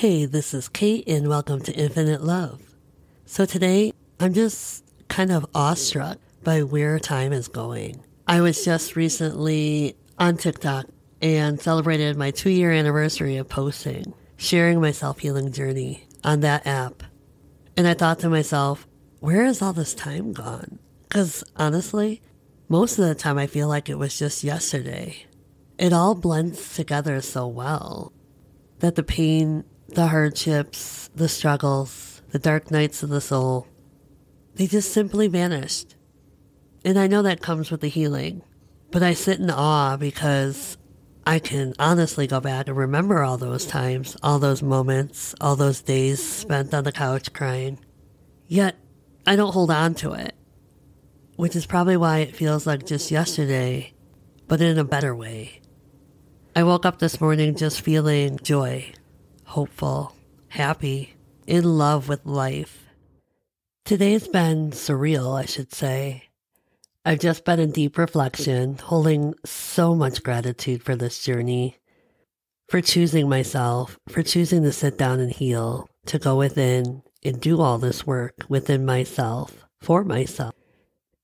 Hey, this is Kate and welcome to Infinite Love. So today, I'm just kind of awestruck by where time is going. I was just recently on TikTok and celebrated my 2-year anniversary of posting, sharing my self-healing journey on that app. And I thought to myself, where has all this time gone? Because honestly, most of the time I feel like it was just yesterday. It all blends together so well that the pain, the hardships, the struggles, the dark nights of the soul, they just simply vanished. And I know that comes with the healing, but I sit in awe because I can honestly go back and remember all those times, all those moments, all those days spent on the couch crying. Yet, I don't hold on to it, which is probably why it feels like just yesterday, but in a better way. I woke up this morning just feeling joy, hopeful, happy, in love with life. Today's been surreal, I should say. I've just been in deep reflection, holding so much gratitude for this journey, for choosing myself, for choosing to sit down and heal, to go within and do all this work within myself, for myself.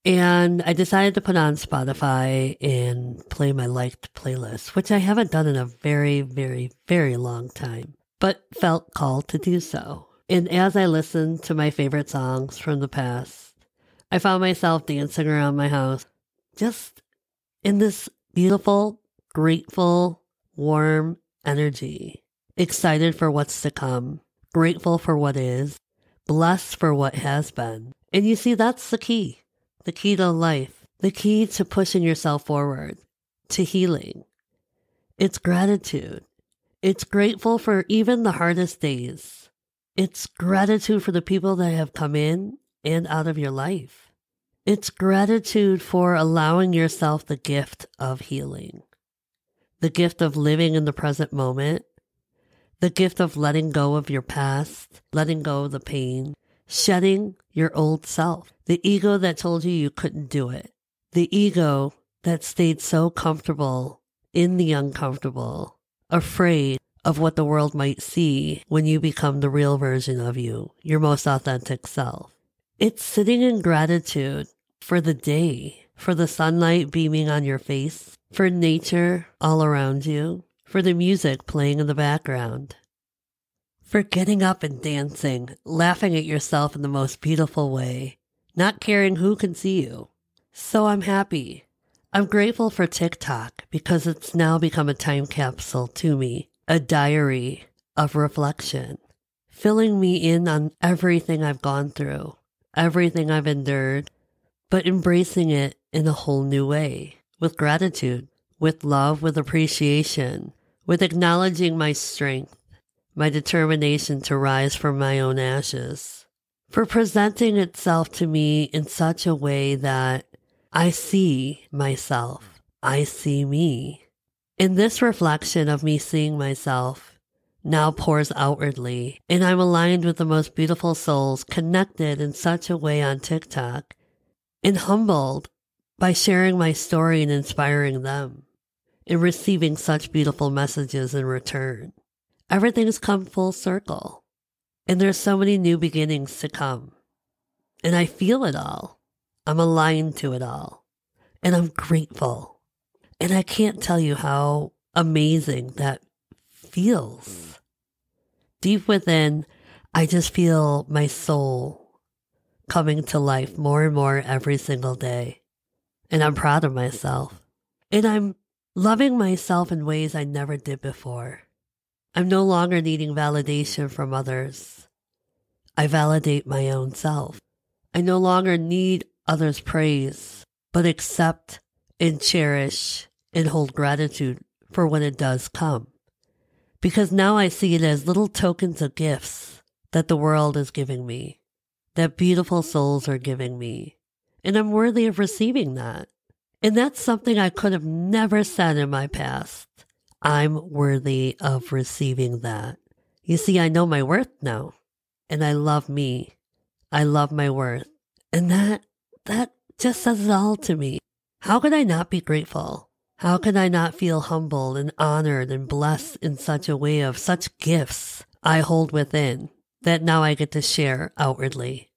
And I decided to put on Spotify and play my liked playlist, which I haven't done in a very, very, very long time, but felt called to do so. And as I listened to my favorite songs from the past, I found myself dancing around my house, just in this beautiful, grateful, warm energy, excited for what's to come, grateful for what is, blessed for what has been. And you see, that's the key to life, the key to pushing yourself forward, to healing. It's gratitude. It's grateful for even the hardest days. It's gratitude for the people that have come in and out of your life. It's gratitude for allowing yourself the gift of healing, the gift of living in the present moment, the gift of letting go of your past, letting go of the pain, shedding your old self, the ego that told you couldn't do it, the ego that stayed so comfortable in the uncomfortable, afraid of what the world might see when you become the real version of you, your most authentic self. It's sitting in gratitude for the day, for the sunlight beaming on your face, for nature all around you, for the music playing in the background, for getting up and dancing, laughing at yourself in the most beautiful way, not caring who can see you. So I'm happy. I'm grateful for TikTok because it's now become a time capsule to me, a diary of reflection, filling me in on everything I've gone through, everything I've endured, but embracing it in a whole new way, with gratitude, with love, with appreciation, with acknowledging my strength, my determination to rise from my own ashes, for presenting itself to me in such a way that I see myself, I see me. And this reflection of me seeing myself now pours outwardly, and I'm aligned with the most beautiful souls connected in such a way on TikTok, and humbled by sharing my story and inspiring them, and receiving such beautiful messages in return. Everything's come full circle, and there's so many new beginnings to come. And I feel it all. I'm aligned to it all, and I'm grateful. And I can't tell you how amazing that feels. Deep within, I just feel my soul coming to life more and more every single day. And I'm proud of myself. And I'm loving myself in ways I never did before. I'm no longer needing validation from others. I validate my own self. I no longer need others' praise, but accept and cherish and hold gratitude for when it does come. Because now I see it as little tokens of gifts that the world is giving me, that beautiful souls are giving me, and I'm worthy of receiving that. And that's something I could have never said in my past. I'm worthy of receiving that. You see, I know my worth now, and I love me. I love my worth. And that just says it all to me. How could I not be grateful? How could I not feel humbled and honored and blessed in such a way of such gifts I hold within that now I get to share outwardly.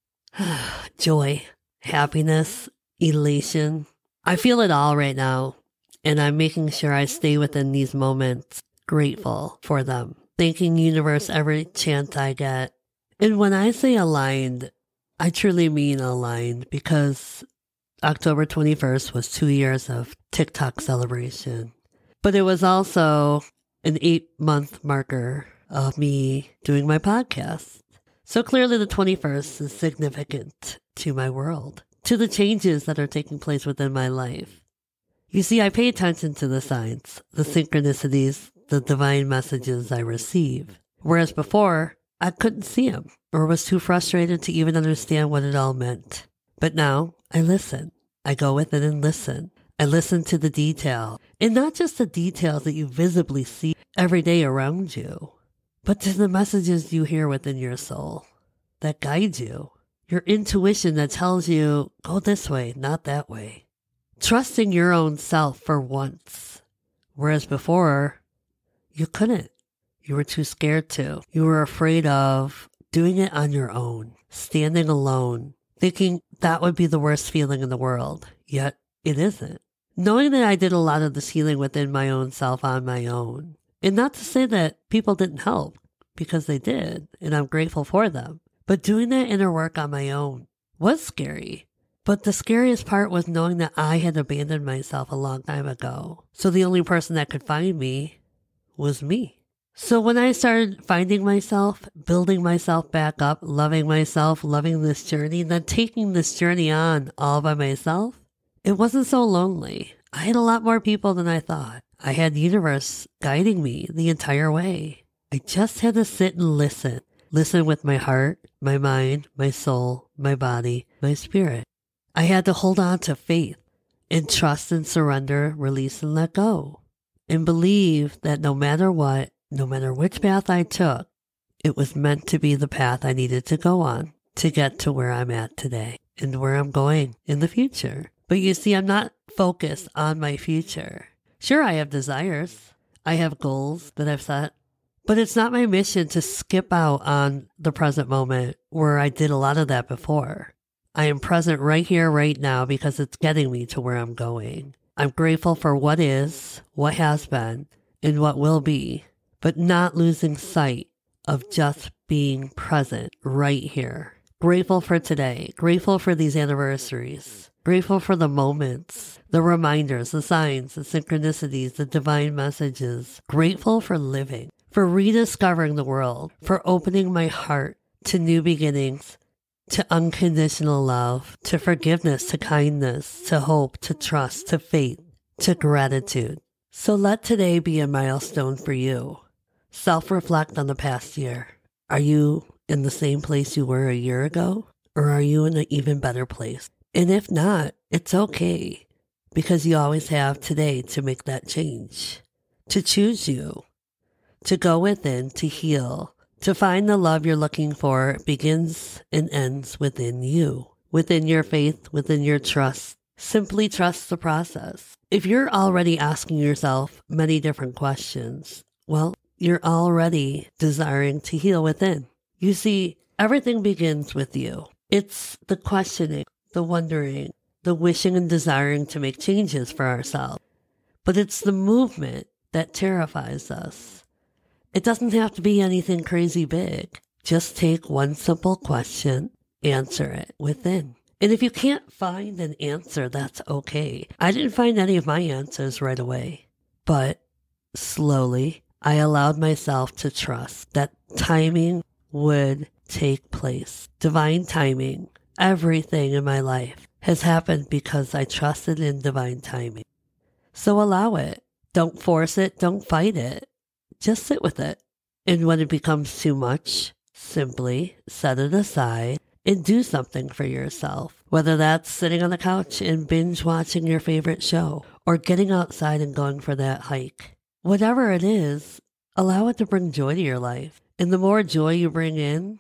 Joy, happiness, elation. I feel it all right now, and I'm making sure I stay within these moments, grateful for them, thanking universe every chance I get. And when I say aligned, I truly mean aligned, because October 21st was 2 years of TikTok celebration. But it was also an 8-month marker of me doing my podcast. So clearly the 21st is significant to my world, to the changes that are taking place within my life. You see, I pay attention to the signs, the synchronicities, the divine messages I receive. Whereas before, I couldn't see them or was too frustrated to even understand what it all meant. But now I listen. I go with it and listen. I listen to the detail, and not just the details that you visibly see every day around you, but to the messages you hear within your soul that guide you, your intuition that tells you, go this way, not that way. Trusting your own self for once, whereas before, you couldn't. You were too scared to. You were afraid of doing it on your own, standing alone, thinking that would be the worst feeling in the world, yet it isn't. Knowing that I did a lot of this healing within my own self on my own, and not to say that people didn't help, because they did, and I'm grateful for them, but doing that inner work on my own was scary. But the scariest part was knowing that I had abandoned myself a long time ago, so the only person that could find me was me. So when I started finding myself, building myself back up, loving myself, loving this journey, then taking this journey on all by myself, it wasn't so lonely. I had a lot more people than I thought. I had the universe guiding me the entire way. I just had to sit and listen. Listen with my heart, my mind, my soul, my body, my spirit. I had to hold on to faith and trust and surrender, release and let go. And believe that no matter what, no matter which path I took, it was meant to be the path I needed to go on to get to where I'm at today and where I'm going in the future. But you see, I'm not focused on my future. Sure, I have desires. I have goals that I've set. But it's not my mission to skip out on the present moment where I did a lot of that before. I am present right here, right now, because it's getting me to where I'm going. I'm grateful for what is, what has been, and what will be, but not losing sight of just being present right here. Grateful for today, grateful for these anniversaries, grateful for the moments, the reminders, the signs, the synchronicities, the divine messages, grateful for living, for rediscovering the world, for opening my heart to new beginnings, to unconditional love, to forgiveness, to kindness, to hope, to trust, to faith, to gratitude. So let today be a milestone for you. Self-reflect on the past year. Are you in the same place you were a year ago? Or are you in an even better place? And if not, it's okay, because you always have today to make that change, to choose you, to go within, to heal, to find the love you're looking for. Begins and ends within you, within your faith, within your trust. Simply trust the process. If you're already asking yourself many different questions, well, you're already desiring to heal within. You see, everything begins with you. It's the questioning, the wondering, the wishing and desiring to make changes for ourselves. But it's the movement that terrifies us. It doesn't have to be anything crazy big. Just take one simple question, answer it within. And if you can't find an answer, that's okay. I didn't find any of my answers right away. But slowly, I allowed myself to trust that timing would take place. Divine timing. Everything in my life has happened because I trusted in divine timing. So allow it. Don't force it. Don't fight it. Just sit with it. And when it becomes too much, simply set it aside and do something for yourself. Whether that's sitting on the couch and binge watching your favorite show, or getting outside and going for that hike. Whatever it is, allow it to bring joy to your life. And the more joy you bring in,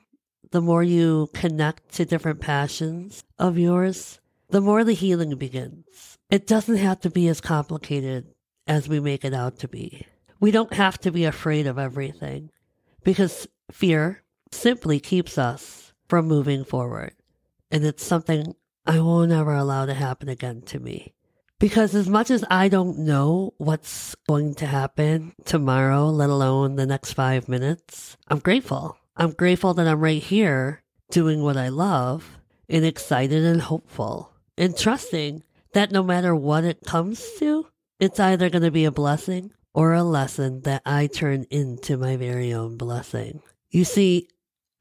the more you connect to different passions of yours, the more the healing begins. It doesn't have to be as complicated as we make it out to be. We don't have to be afraid of everything, because fear simply keeps us from moving forward. And it's something I won't ever allow to happen again to me. Because as much as I don't know what's going to happen tomorrow, let alone the next 5 minutes, I'm grateful. I'm grateful that I'm right here doing what I love and excited and hopeful and trusting that no matter what it comes to, it's either going to be a blessing or a lesson that I turn into my very own blessing. You see,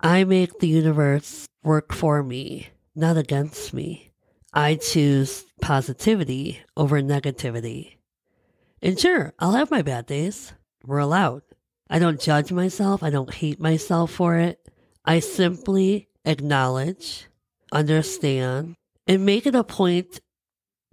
I make the universe work for me, not against me. I choose positivity over negativity. And sure, I'll have my bad days. We're allowed. I don't judge myself. I don't hate myself for it. I simply acknowledge, understand, and make it a point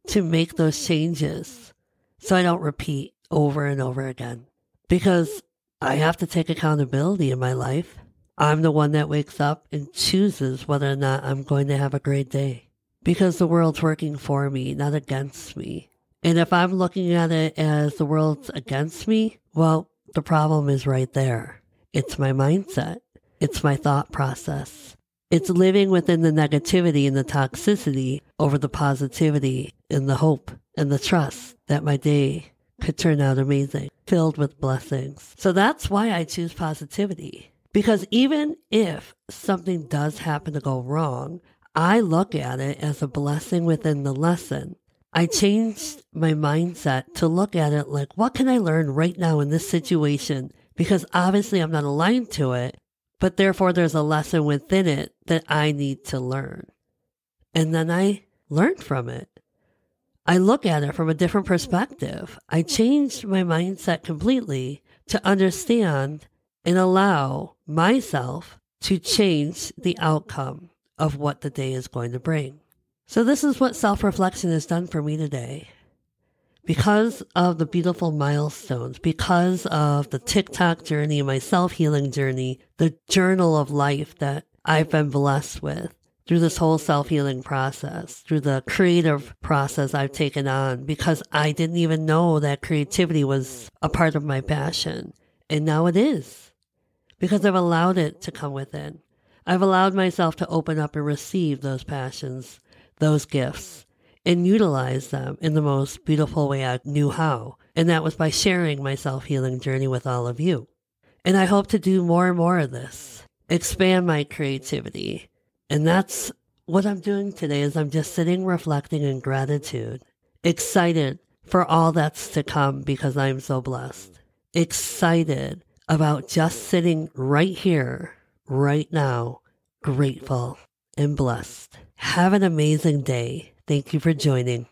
to make those changes so I don't repeat over and over again. Because I have to take accountability in my life. I'm the one that wakes up and chooses whether or not I'm going to have a great day. Because the world's working for me, not against me. And if I'm looking at it as the world's against me, well, the problem is right there. It's my mindset. It's my thought process. It's living within the negativity and the toxicity over the positivity and the hope and the trust that my day could turn out amazing, filled with blessings. So that's why I choose positivity. Because even if something does happen to go wrong, I look at it as a blessing within the lesson. I changed my mindset to look at it like, what can I learn right now in this situation? Because obviously I'm not aligned to it, but therefore there's a lesson within it that I need to learn. And then I learn from it. I look at it from a different perspective. I changed my mindset completely to understand and allow myself to change the outcome of what the day is going to bring. So this is what self-reflection has done for me today. Because of the beautiful milestones, because of the TikTok journey, my self-healing journey, the journal of life that I've been blessed with through this whole self-healing process, through the creative process I've taken on, because I didn't even know that creativity was a part of my passion. And now it is, because I've allowed it to come within. I've allowed myself to open up and receive those passions, those gifts, and utilize them in the most beautiful way I knew how. And that was by sharing my self-healing journey with all of you. And I hope to do more and more of this, expand my creativity. And that's what I'm doing today is I'm just sitting, reflecting in gratitude, excited for all that's to come because I'm so blessed, excited about just sitting right here, right now, grateful and blessed. Have an amazing day. Thank you for joining.